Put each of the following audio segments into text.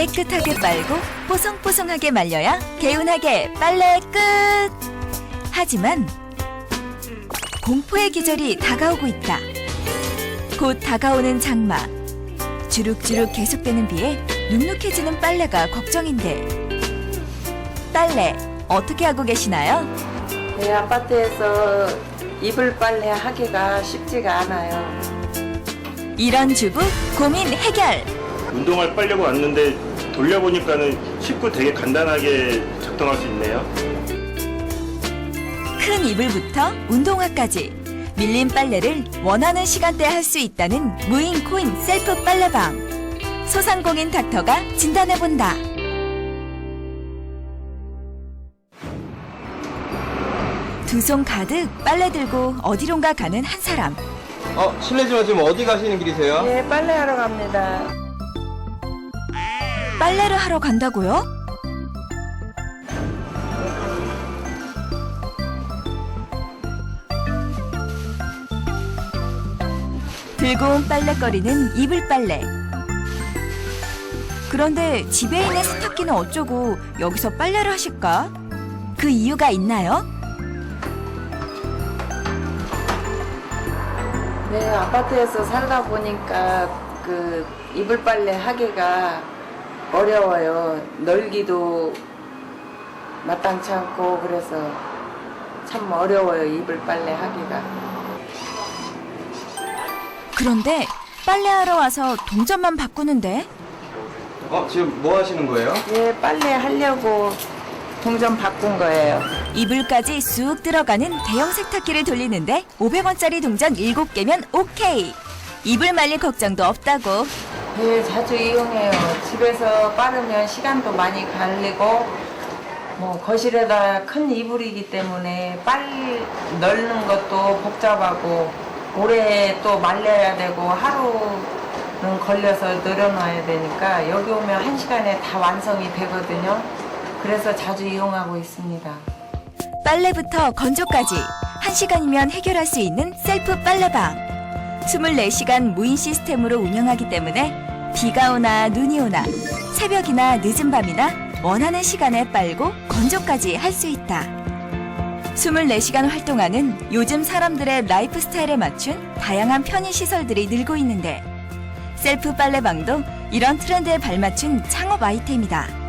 깨끗하게 빨고 뽀송뽀송하게 말려야 개운하게 빨래 끝! 하지만 공포의 계절이 다가오고 있다. 곧 다가오는 장마. 주룩주룩 계속되는 비에 눅눅해지는 빨래가 걱정인데 빨래 어떻게 하고 계시나요? 네, 아파트에서 이불 빨래 하기가 쉽지가 않아요. 이런 주부 고민 해결! 운동을 빨려고 왔는데 돌려보니까는 쉽고 되게 간단하게 작동할 수 있네요. 큰 이불부터 운동화까지 밀린 빨래를 원하는 시간대에 할 수 있다는 무인 코인 셀프 빨래방. 소상공인 닥터가 진단해본다. 두 손 가득 빨래 들고 어디론가 가는 한 사람. 실례지만 지금 어디 가시는 길이세요? 네, 빨래하러 갑니다. 빨래를 하러 간다고요? 들고 온 빨래거리는 이불 빨래. 그런데 집에 있는 세탁기는 어쩌고 여기서 빨래를 하실까? 그 이유가 있나요? 네, 아파트에서 살다 보니까 그 이불 빨래 하기가 어려워요. 널기도 마땅치 않고 그래서 참 어려워요, 이불 빨래 하기가. 그런데 빨래하러 와서 동전만 바꾸는데 지금 뭐 하시는 거예요? 네, 빨래 하려고 동전 바꾼 거예요. 이불까지 쑥 들어가는 대형 세탁기를 돌리는데 500원짜리 동전 7개면 오케이. 이불 말릴 걱정도 없다고. 네, 자주 이용해요. 집에서 빠르면 시간도 많이 갈리고 거실에다 큰 이불이기 때문에 빨리 널는 것도 복잡하고 오래 또 말려야 되고 하루는 걸려서 늘어놔야 되니까 여기 오면 1시간에 다 완성이 되거든요. 그래서 자주 이용하고 있습니다. 빨래부터 건조까지 1시간이면 해결할 수 있는 셀프 빨래방. 24시간 무인 시스템으로 운영하기 때문에 비가 오나 눈이 오나 새벽이나 늦은 밤이나 원하는 시간에 빨고 건조까지 할 수 있다. 24시간 활동하는 요즘 사람들의 라이프 스타일에 맞춘 다양한 편의시설들이 늘고 있는데 셀프 빨래방도 이런 트렌드에 발맞춘 창업 아이템이다.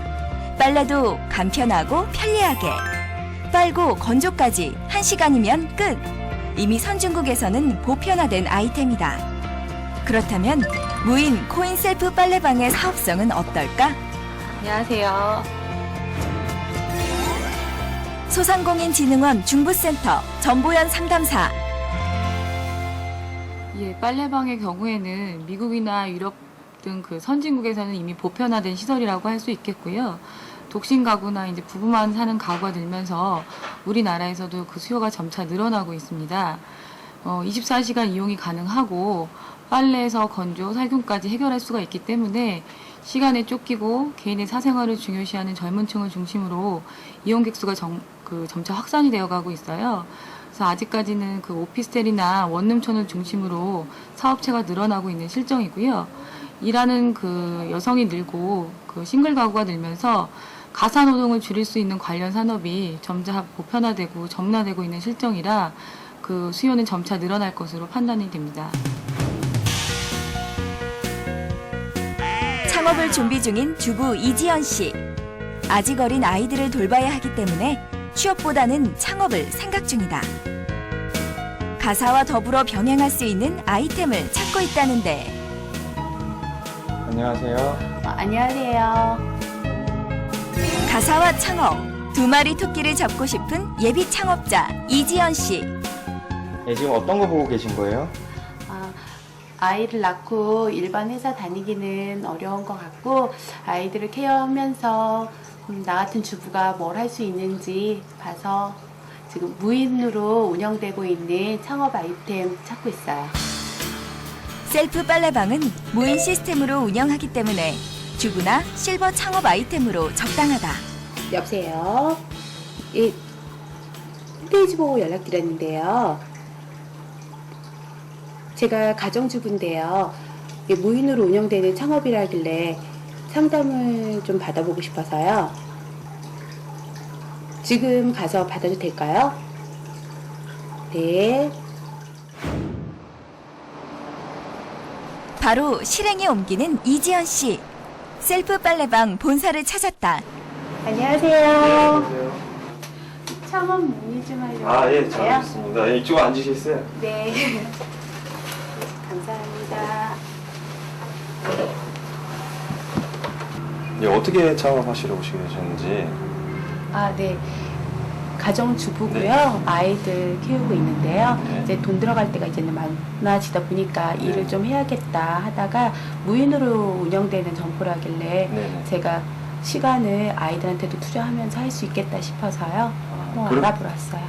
빨래도 간편하고 편리하게 빨고 건조까지 1시간이면 끝! 이미 선진국에서는 보편화된 아이템이다. 그렇다면 무인 코인 셀프 빨래방의 사업성은 어떨까? 안녕하세요. 소상공인진흥원 중부센터 전보연 상담사. 예, 빨래방의 경우에는 미국이나 유럽 등 그 선진국에서는 이미 보편화된 시설이라고 할 수 있겠고요. 독신 가구나 이제 부부만 사는 가구가 늘면서 우리나라에서도 그 수요가 점차 늘어나고 있습니다. 24시간 이용이 가능하고 빨래에서 건조, 살균까지 해결할 수가 있기 때문에 시간에 쫓기고 개인의 사생활을 중요시하는 젊은 층을 중심으로 이용객 수가 점차 확산이 되어가고 있어요. 그래서 아직까지는 그 오피스텔이나 원룸촌을 중심으로 사업체가 늘어나고 있는 실정이고요. 일하는 그 여성이 늘고 그 싱글 가구가 늘면서 가사 노동을 줄일 수 있는 관련 산업이 점차 보편화되고 점화되고 있는 실정이라 그 수요는 점차 늘어날 것으로 판단이 됩니다. 창업을 준비 중인 주부 이지연 씨. 아직 어린 아이들을 돌봐야 하기 때문에 취업보다는 창업을 생각 중이다. 가사와 더불어 병행할 수 있는 아이템을 찾고 있다는데 안녕하세요. 안녕하세요. 가사와 창업, 두 마리 토끼를 잡고 싶은 예비 창업자 이지연 씨. 네, 지금 어떤 거 보고 계신 거예요? 아이를 낳고 일반 회사 다니기는 어려운 것 같고 아이들을 케어하면서 나 같은 주부가 뭘 할 수 있는지 봐서 지금 무인으로 운영되고 있는 창업 아이템 찾고 있어요. 셀프 빨래방은 무인 시스템으로 운영하기 때문에 주부나 실버 창업 아이템으로 적당하다. 여보세요? 예, 홈페이지 보고 연락드렸는데요. 제가 가정주부인데요. 무인으로 운영되는 창업이라길래 상담을 좀 받아보고 싶어서요. 지금 가서 받아도 될까요? 네. 바로 실행에 옮기는 이지연 씨. 셀프 빨래방 본사를 찾았다. 안녕하세요. 창업 문의 좀 하려고 하는데요. 알겠습니다. 이쪽 앉으시겠어요? 네. 감사합니다. 어떻게 창업하시러 오시게 되셨는지. 아, 네. 가정주부고요. 네. 아이들 키우고 있는데요. 네. 이제 돈 들어갈 때가 이제는 많아지다 보니까 네. 일을 좀 해야겠다 하다가 무인으로 운영되는 점포라길래 네네. 제가 시간을 아이들한테도 투자하면서 할 수 있겠다 싶어서요. 한번 그럼- 알아보러 왔어요.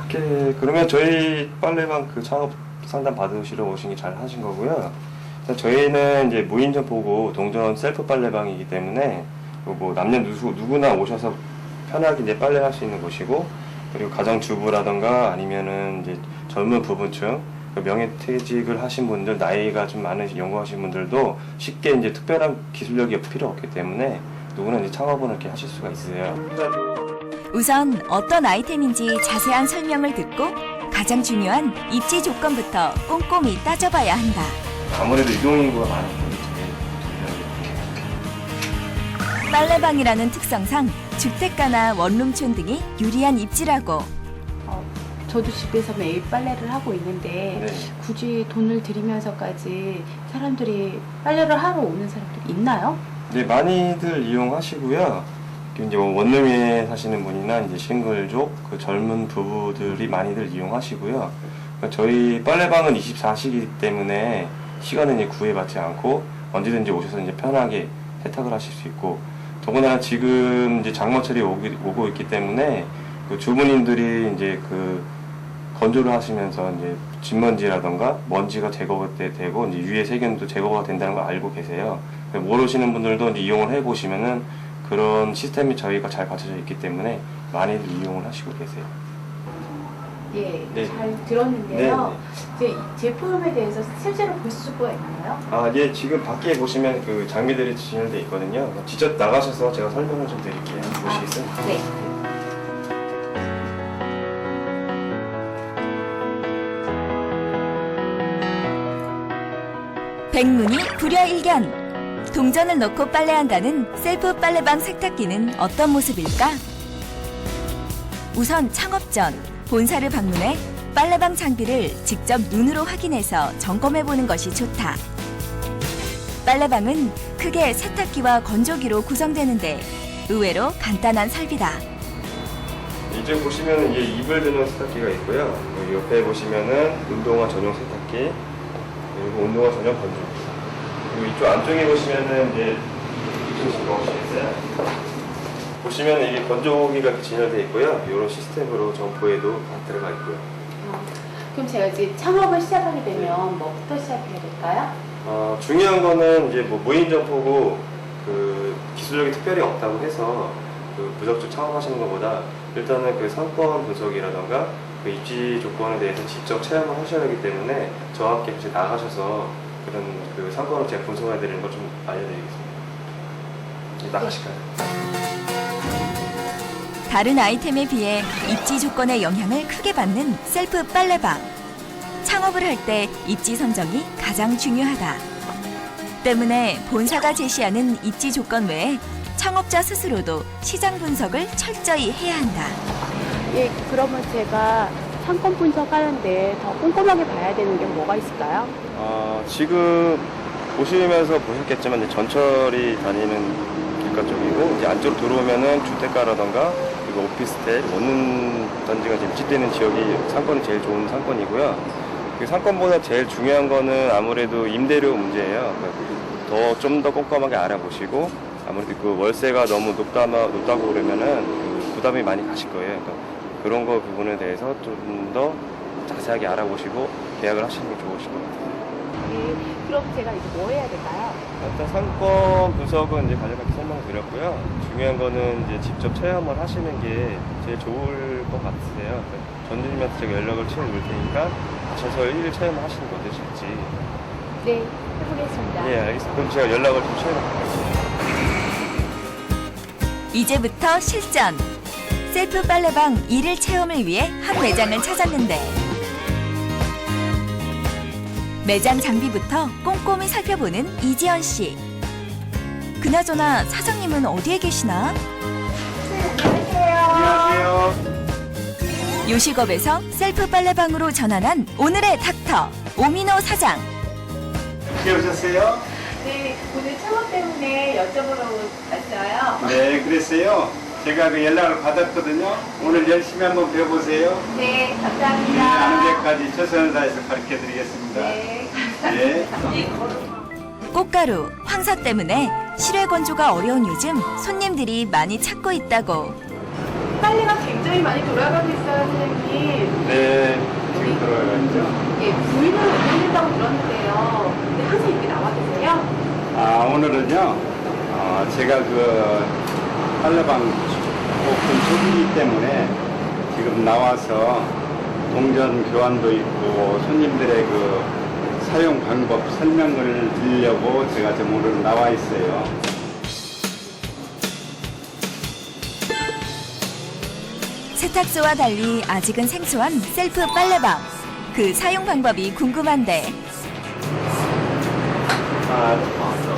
그러면 저희 빨래방 그 창업 상담 받으시러 오신 게 잘 하신 거고요. 저희는 이제 무인 점포고 동전 셀프 빨래방이기 때문에 뭐 남녀 누구나 오셔서 편하게 이제 빨래할 수 있는 곳이고, 그리고 가정주부라던가 아니면은 이제 젊은 부부층, 명예퇴직을 하신 분들, 나이가 좀 많으신 연구하신 분들도 쉽게 이제 특별한 기술력이 필요 없기 때문에 누구나 이제 창업을 이렇게 하실 수가 있어요. 우선 어떤 아이템인지 자세한 설명을 듣고 가장 중요한 입지 조건부터 꼼꼼히 따져봐야 한다. 아무래도 유동인구가 많기 때문에 빨래방이라는 특성상 주택가나 원룸촌 등이 유리한 입지라고. 저도 집에서 매일 빨래를 하고 있는데 네. 굳이 돈을 들이면서까지 사람들이 빨래를 하러 오는 사람들이 있나요? 네, 많이들 이용하시고요. 이제 원룸에 사시는 분이나 이제 싱글족, 그 젊은 부부들이 많이들 이용하시고요. 그러니까 저희 빨래방은 24시이기 때문에 시간은 이제 구애받지 않고 언제든지 오셔서 이제 편하게 세탁을 하실 수 있고, 더구나 지금 이제 장마철이 오고 있기 때문에 그 주부님들이 이제 그 건조를 하시면서 이제 진먼지라던가 먼지가 제거가 되고 이제 유해 세균도 제거가 된다는 걸 알고 계세요. 모르시는 분들도 이제 이용을 해보시면은 그런 시스템이 저희가 잘 갖춰져 있기 때문에 많이들 이용을 하시고 계세요. 예, 네. 잘 들었는데요. 이제 제품에 대해서 실제로 볼 수가 있나요? 아, 예, 지금 밖에 보시면 그 장비들이 진열되어 있거든요. 직접 나가셔서 제가 설명을 좀 드릴게요. 보시겠어요? 네. 백문이 불여일견. 동전을 넣고 빨래한다는 셀프 빨래방 세탁기는 어떤 모습일까? 우선 창업 전 본사를 방문해 빨래방 장비를 직접 눈으로 확인해서 점검해보는 것이 좋다. 빨래방은 크게 세탁기와 건조기로 구성되는데 의외로 간단한 설비다. 이쪽 보시면 이제 이불 드는 세탁기가 있고요. 여기 옆에 보시면은 운동화 전용 세탁기, 그리고 운동화 전용 건조기. 그리고 이쪽 안쪽에 보시면은 이제 이쪽 보시겠어요? 보시면 이게 건조기가 진열되어 있고요. 이런 시스템으로 점포에도 다 들어가 있고요. 그럼 제가 이제 창업을 시작하게 되면 뭐부터 시작해야 될까요? 중요한 거는 이제 뭐 무인 점포고 그 기술력이 특별히 없다고 해서 그 무작정 창업하시는 것보다 일단은 그 상권 분석이라던가 그 입지 조건에 대해서 직접 체험을 하셔야 하기 때문에 저와 함께 같이 나가셔서 그런 그 상권을 제가 분석해 드리는 걸 좀 알려드리겠습니다. 나가실까요? 다른 아이템에 비해 입지 조건의 영향을 크게 받는 셀프 빨래방. 창업을 할 때 입지 선정이 가장 중요하다. 때문에 본사가 제시하는 입지 조건 외에 창업자 스스로도 시장 분석을 철저히 해야 한다. 예, 그러면 제가 상권 분석하는데 더 꼼꼼하게 봐야 되는 게 뭐가 있을까요? 지금 보시면서 보셨겠지만 이제 전철이 다니는 길가 쪽이고 이제 안쪽으로 들어오면은 주택가라던가 그리고 오피스텔, 원룸 단지가 지금 집되는 지역이 상권이 제일 좋은 상권이고요. 그 상권보다 제일 중요한 거는 아무래도 임대료 문제예요. 더 좀 더 꼼꼼하게 알아보시고 아무래도 그 월세가 너무 높다고 그러면은 그 부담이 많이 가실 거예요. 그러니까 그런 거 부분에 대해서 좀 더 자세하게 알아보시고 계약을 하시는 게 좋으실 것 같아요. 예, 그럼 제가 이제 뭐 해야 될까요? 일단 상권 분석은 이제 간략하게 설명드렸고요. 중요한 거는 이제 직접 체험을 하시는 게 제일 좋을 것 같으세요. 전주님한테 제가 연락을 드릴 테니까 가셔서 1일 체험하시는 거 어떠실지. 네, 해보겠습니다. 예, 알겠습니다. 그럼 제가 연락을 좀 취해놓을게요. 이제부터 실전. 셀프 빨래방 일일 체험을 위해 한 매장을 찾았는데 매장 장비부터 꼼꼼히 살펴보는 이지연 씨. 그나저나 사장님은 어디에 계시나? 안녕하세요. 요식업에서 셀프 빨래방으로 전환한 오늘의 닥터 오민호 사장. 어떻게 오셨어요? 네, 오늘 체험 때문에 여쭤보러 왔어요. 네, 그랬어요. 제가 그 연락을 받았거든요. 오늘 열심히 한번 배워보세요. 네, 네, 감사합니다. 아는 데까지 최선을 다해서 가르쳐드리겠습니다. 네. 네. 꽃가루, 황사 때문에 실외 건조가 어려운 요즘 손님들이 많이 찾고 있다고. 빨래가 굉장히 많이 돌아가고 있어요, 사장님. 네, 지금 들어가죠. 예, 부인을 운영한다고 들었는데요. 근데 항상 이렇게 나와 계세요? 아, 오늘은요, 제가 그 빨래방 오픈 초기이기 때문에 지금 나와서 동전 교환도 있고 손님들의 그 사용 방법 설명을 드리려고 제가 지금 오늘 나와 있어요. 세탁소와 달리 아직은 생소한 셀프 빨래방. 그 사용 방법이 궁금한데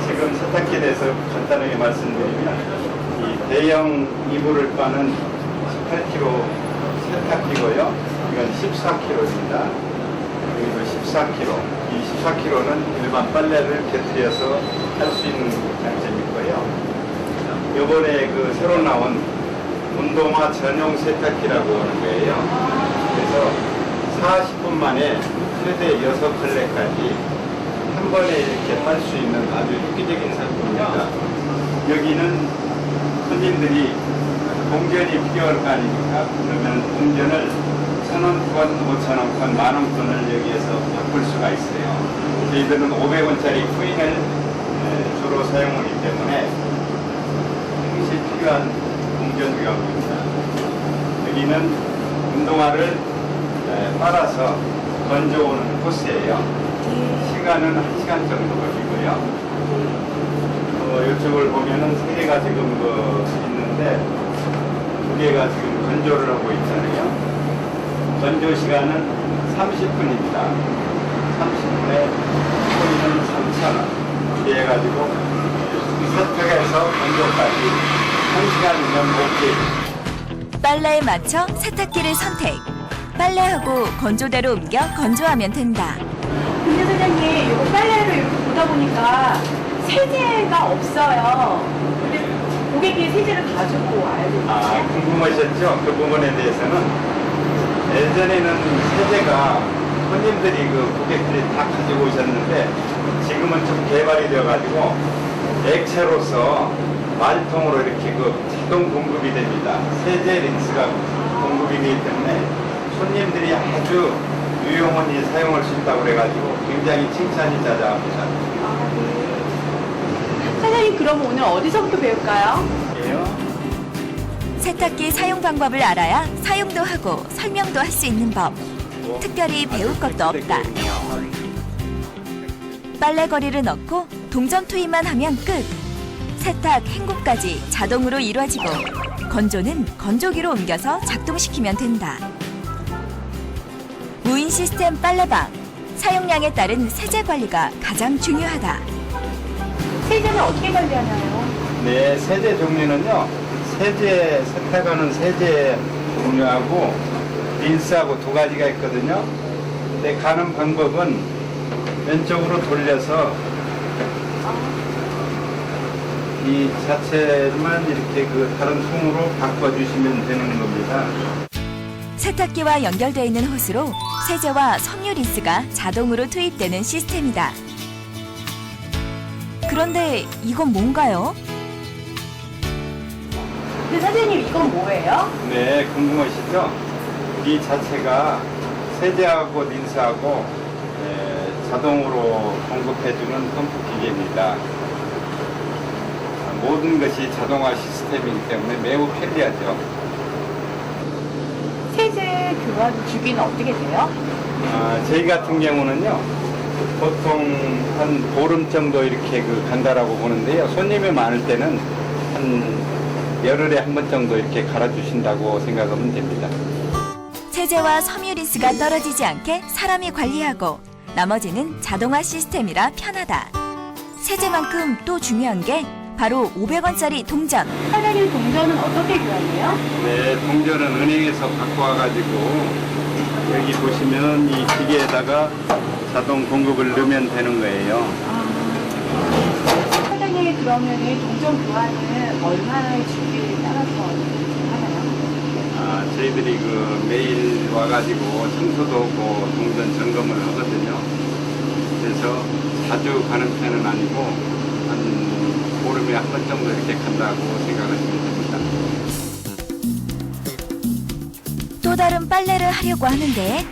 지금 세탁기에 대해서 간단하게 말씀드리면 이 대형 이불을 빠는 18kg 세탁기고요. 이건 14kg입니다. 그리고 14kg. 이 14kg는 일반 빨래를 곁들여서 할 수 있는 장점이 있고요. 이번에 그 새로 나온 운동화 전용 세탁기라고 하는 거예요. 그래서 40분 만에 최대 6컬레까지 한 번에 이렇게 빨 수 있는 아주 획기적인 상품입니다. 여기는 손님들이 동전이 필요할 거 아닙니까? 그러면 동전을 1,000원권, 5,000원권, 만원권을 여기에서 바꿀 수가 있어요. 저희들은 500원짜리 코인을 주로 사용하기 때문에 항시 필요한 동전 가구입니다. 여기는 운동화를 빨아서 건져오는 코스예요. 시간은 1시간 정도 걸리고요. 이쪽을 보면은 3개가 지금 있는데 2개가 지금 건조를 하고 있잖아요. 건조 시간은 30분입니다. 30분에 코인은 3,000원. 이렇게 해가지고 세탁해서 건조까지 1시간이면 오케이. 빨래에 맞춰 세탁기를 선택. 빨래하고 건조대로 옮겨 건조하면 된다. 근데 사장님, 이거 빨래를 이렇게 보다 보니까 세제가 없어요. 근데 고객이 세제를 가지고 와야 되거든요. 궁금하셨죠? 그 부분에 대해서는 예전에는 세제가 손님들이 고객들이 다 가지고 오셨는데 지금은 좀 개발이 되어가지고 액체로서 말통으로 이렇게 자동 공급이 됩니다. 세제 린스가 공급이 되기 때문에 손님들이 아주 유용하게 사용할 수 있다고 그래가지고 굉장히 칭찬이 자자합니다. 사장님, 그럼 오늘 어디서부터 배울까요? 세탁기 사용 방법을 알아야 사용도 하고 설명도 할 수 있는 법. 특별히 배울 것도 없다. 빨래거리를 넣고 동전 투입만 하면 끝. 세탁, 헹굼까지 자동으로 이루어지고 건조는 건조기로 옮겨서 작동시키면 된다. 무인 시스템 빨래방. 사용량에 따른 세제 관리가 가장 중요하다. 세제는 어떻게 관리하나요? 네, 세제 종류는요. 세탁하는 세제 종류하고 린스하고 두 가지가 있거든요. 근데 가는 방법은 왼쪽으로 돌려서 이 자체만 이렇게 다른 통으로 바꿔주시면 되는 겁니다. 세탁기와 연결되어 있는 호스로 세제와 섬유 린스가 자동으로 투입되는 시스템이다. 그런데 이건 뭔가요? 근데 사장님, 이건 뭐예요? 네, 궁금하시죠? 이 자체가 세제하고 린스하고 자동으로 공급해주는 펌프 기계입니다. 모든 것이 자동화 시스템이기 때문에 매우 편리하죠. 세제 교환 주기는 어떻게 돼요? 저희 같은 경우는요, 보통 한 보름 정도 이렇게 간다라고 보는데요. 손님이 많을 때는 한 열흘에 한 번 정도 이렇게 갈아주신다고 생각하면 됩니다. 세제와 섬유리스가 떨어지지 않게 사람이 관리하고 나머지는 자동화 시스템이라 편하다. 세제만큼 또 중요한 게 바로 500원짜리 동전. 사장님 동전은 어떻게 교환해요? 네, 동전은 은행에서 갖고 와가지고 여기 보시면 이 기계에다가 자동 공급을 넣으면 되는 거예요. 사장님 그러면은 동전 교환은 얼마의 주기에 따라서 하나요? 저희들이 그 매일 와가지고 청소도 하고 동전 점검을 하거든요. 그래서 자주 가는 편은 아니고 한 보름에 한 번 정도 이렇게 간다고 생각하시면 됩니다. 또 다른 빨래를 하려고 하는데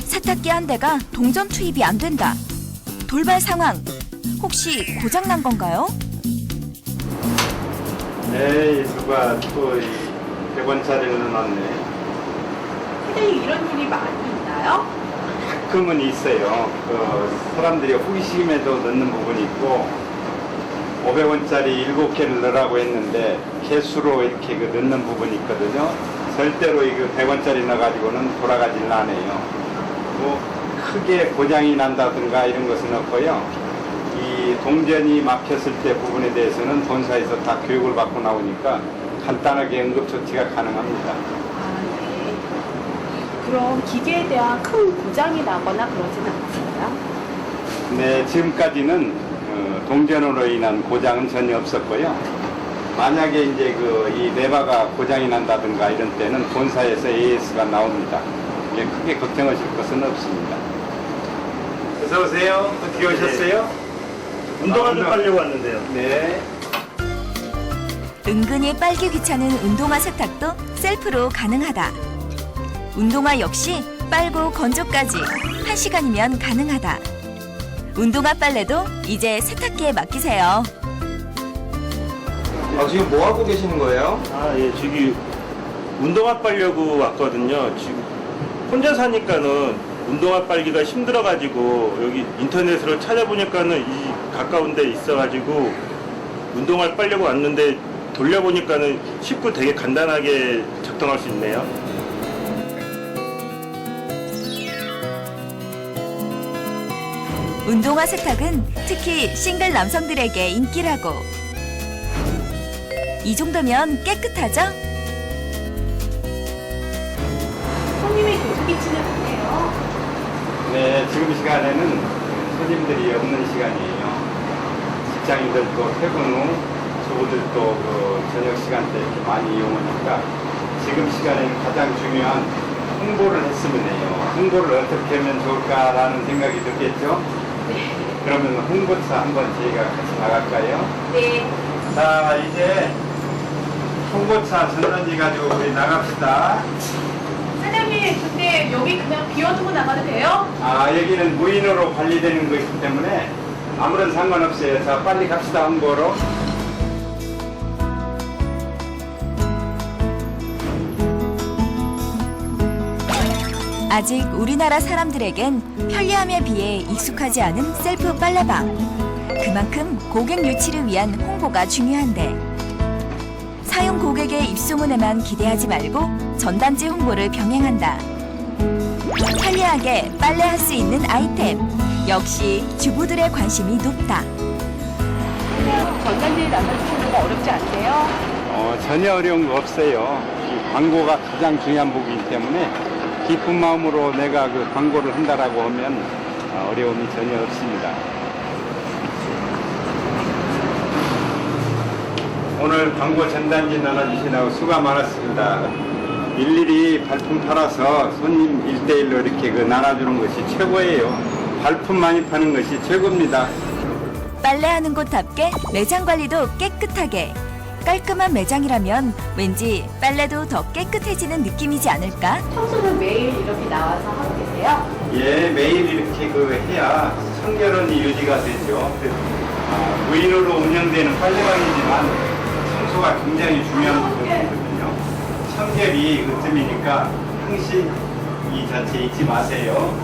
세탁기 한 대가 동전 투입이 안 된다. 돌발 상황. 혹시 고장난 건가요? 에이, 누가 또 100원짜리를 넣어놨네. 사장님 이런 일이 많이 있나요? 가끔은 있어요. 그 사람들이 호기심에도 넣는 부분이 있고 500원짜리 7개를 넣으라고 했는데 개수로 이렇게 그 넣는 부분이 있거든요. 절대로 이거 100원짜리 넣어가지고는 돌아가질 않아요. 뭐 크게 고장이 난다든가 이런 것은 없고요. 이 동전이 막혔을 때 부분에 대해서는 본사에서 다 교육을 받고 나오니까 간단하게 응급조치가 가능합니다. 네. 그럼 기계에 대한 큰 고장이 나거나 그러지는 않았어요? 네, 지금까지는 동전으로 인한 고장은 전혀 없었고요. 만약에 이제 이 레바가 고장이 난다든가 이런 때는 본사에서 AS가 나옵니다. 이게 크게 걱정하실 것은 없습니다. 어서 오세요. 어떻게 오셨어요? 운동화를 빨려고 왔는데요. 네. 은근히 빨기 귀찮은 운동화 세탁도 셀프로 가능하다. 운동화 역시 빨고 건조까지 1시간이면 가능하다. 운동화 빨래도 이제 세탁기에 맡기세요. 지금 뭐 하고 계시는 거예요? 아, 예, 저기 운동화 빨려고 왔거든요. 지금 혼자 사니까는 운동화 빨기가 힘들어가지고 여기 인터넷으로 찾아보니까는 이 가까운 데 있어가지고 운동화를 빨려고 왔는데 돌려보니까는 쉽고 되게 간단하게 작동할 수 있네요. 운동화 세탁은 특히 싱글 남성들에게 인기라고. 이 정도면 깨끗하죠? 손님이 계속 있지는 않네요. 네, 지금 시간에는 손님들이 없는 시간이에요. 직장인들도 퇴근 후 주부들도 그 저녁 시간대 이렇게 많이 이용하니까 지금 시간에는 가장 중요한 홍보를 했으면 해요. 홍보를 어떻게 하면 좋을까라는 생각이 들겠죠? 네. 그러면 홍보차 한번 저희가 같이 나갈까요? 네. 자, 이제 홍보차 전단지 가지고 우리 나갑시다. 사장님, 근데 여기 그냥 비워두고 나가도 돼요? 여기는 무인으로 관리되는 것이기 때문에 아무런 상관없어요. 자, 빨리 갑시다, 홍보로. 아직 우리나라 사람들에겐 편리함에 비해 익숙하지 않은 셀프 빨래방. 그만큼 고객 유치를 위한 홍보가 중요한데 사용 고객의 입소문에만 기대하지 말고 전단지 홍보를 병행한다. 편리하게 빨래할 수 있는 아이템. 역시 주부들의 관심이 높다. 전단지 남아주시는 거 어렵지 않으세요? 전혀 어려운 거 없어요. 이 광고가 가장 중요한 부분이기 때문에 기쁜 마음으로 내가 그 광고를 한다라고 하면 어려움이 전혀 없습니다. 오늘 광고 전단지 나눠주시라고 수고 많았습니다. 일일이 발품 팔아서 손님 1대1로 이렇게 그 나눠주는 것이 최고예요. 발품 많이 파는 것이 최고입니다. 빨래하는 곳답게 매장 관리도 깨끗하게. 깔끔한 매장이라면 왠지 빨래도 더 깨끗해지는 느낌이지 않을까? 청소는 매일 이렇게 나와서 하고 계세요? 예, 매일 이렇게 해야 청결원이 유지가 되죠. 무인으로 운영되는 빨래방이지만 청소가 굉장히 중요한 부분이거든요. 청결이 그쯤이니까 항시 이 자체 잊지 마세요.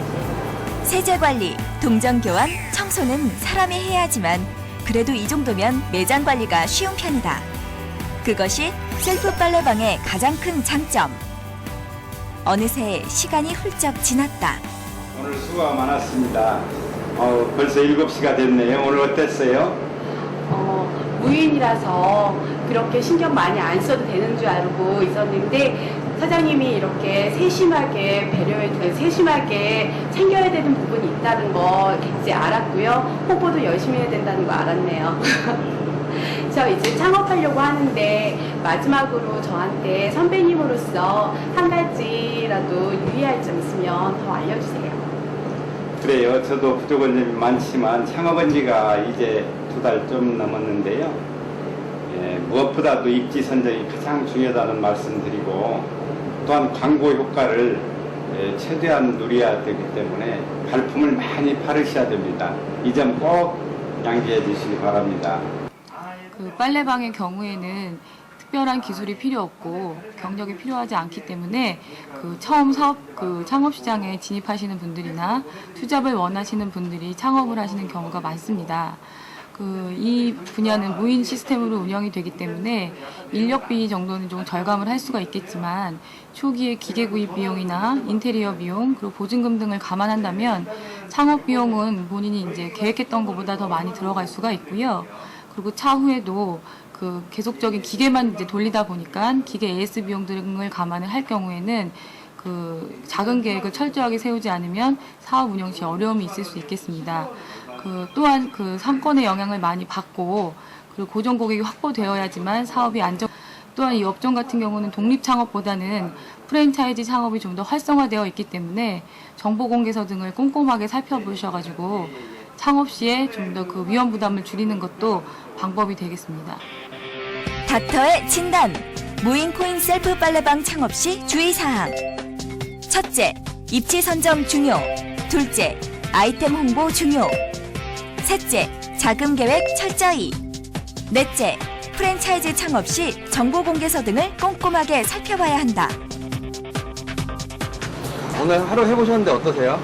세제 관리, 동전 교환, 청소는 사람이 해야 하지만 그래도 이 정도면 매장 관리가 쉬운 편이다. 그것이 셀프 빨래방의 가장 큰 장점. 어느새 시간이 훌쩍 지났다. 오늘 수고가 많았습니다. 벌써 7시가 됐네요. 오늘 어땠어요? 무인이라서 그렇게 신경 많이 안 써도 되는 줄 알고 있었는데 사장님이 이렇게 세심하게 챙겨야 되는 부분이 있다는 거 이제 알았고요. 홍보도 열심히 해야 된다는 거 알았네요. 저 이제 창업하려고 하는데 마지막으로 저한테 선배님으로서 한 가지라도 유의할 점 있으면 더 알려주세요. 그래요. 저도 부족한 점이 많지만 창업한 지가 이제 2달 좀 넘었는데요. 무엇보다도 입지 선정이 가장 중요하다는 말씀드리고 또한 광고 효과를 최대한 누려야 되기 때문에 발품을 많이 바르셔야 됩니다. 이 점 꼭 양지해 주시기 바랍니다. 그 빨래방의 경우에는 특별한 기술이 필요 없고 경력이 필요하지 않기 때문에 그 처음 창업 시장에 진입하시는 분들이나 투잡을 원하시는 분들이 창업을 하시는 경우가 많습니다. 이 분야는 무인 시스템으로 운영이 되기 때문에 인력비 정도는 좀 절감을 할 수가 있겠지만 초기에 기계 구입 비용이나 인테리어 비용 그리고 보증금 등을 감안한다면 창업 비용은 본인이 이제 계획했던 것보다 더 많이 들어갈 수가 있고요. 그리고 차후에도 계속적인 기계만 이제 돌리다 보니까 기계 AS 비용 등을 감안을 할 경우에는 작은 계획을 철저하게 세우지 않으면 사업 운영 시 어려움이 있을 수 있겠습니다. 또한 상권의 영향을 많이 받고 그리고 고정 고객이 확보되어야지만 사업이 또한 이 업종 같은 경우는 독립 창업보다는 프랜차이즈 창업이 좀 더 활성화되어 있기 때문에 정보 공개서 등을 꼼꼼하게 살펴보셔가지고 창업 시에 좀 더 위험 부담을 줄이는 것도 방법이 되겠습니다. 닥터의 진단. 무인 코인 셀프 빨래방 창업 시 주의사항. 첫째, 입지 선정 중요. 둘째, 아이템 홍보 중요. 셋째, 자금 계획 철저히. 넷째, 프랜차이즈 창업 시 정보 공개서 등을 꼼꼼하게 살펴봐야 한다. 오늘 하루 해보셨는데 어떠세요?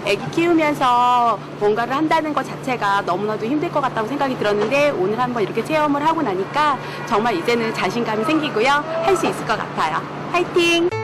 애기 키우면서 뭔가를 한다는 것 자체가 너무나도 힘들 것 같다고 생각이 들었는데 오늘 한번 이렇게 체험을 하고 나니까 정말 이제는 자신감이 생기고요. 할 수 있을 것 같아요. 화이팅!